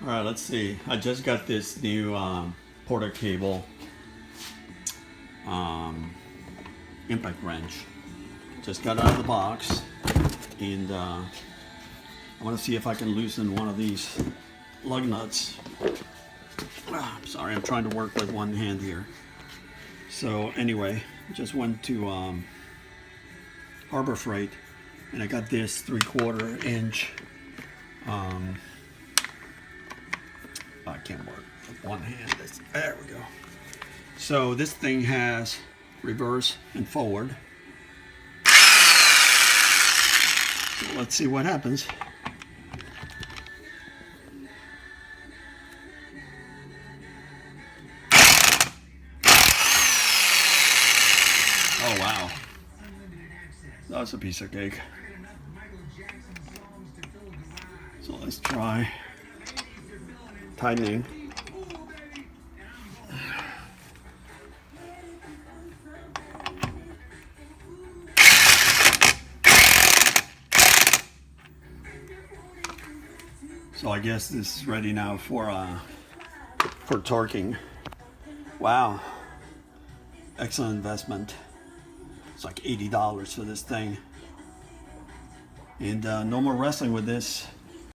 All right, let's see. I just got this new Porter cable impact wrench. Just got it out of the box, and I want to see if I can loosen one of these lug nuts. Sorry, I'm trying to work with one hand here. So anyway, just went to Harbor Freight, and I got this 3/4 inch. I can't work with one hand. There we go. So this thing has reverse and forward. So let's see what happens. Oh wow, that's a piece of cake. So let's try tightening. So I guess this is ready now for torquing. Wow, excellent investment. It's like $80 for this thing. And no more wrestling with this.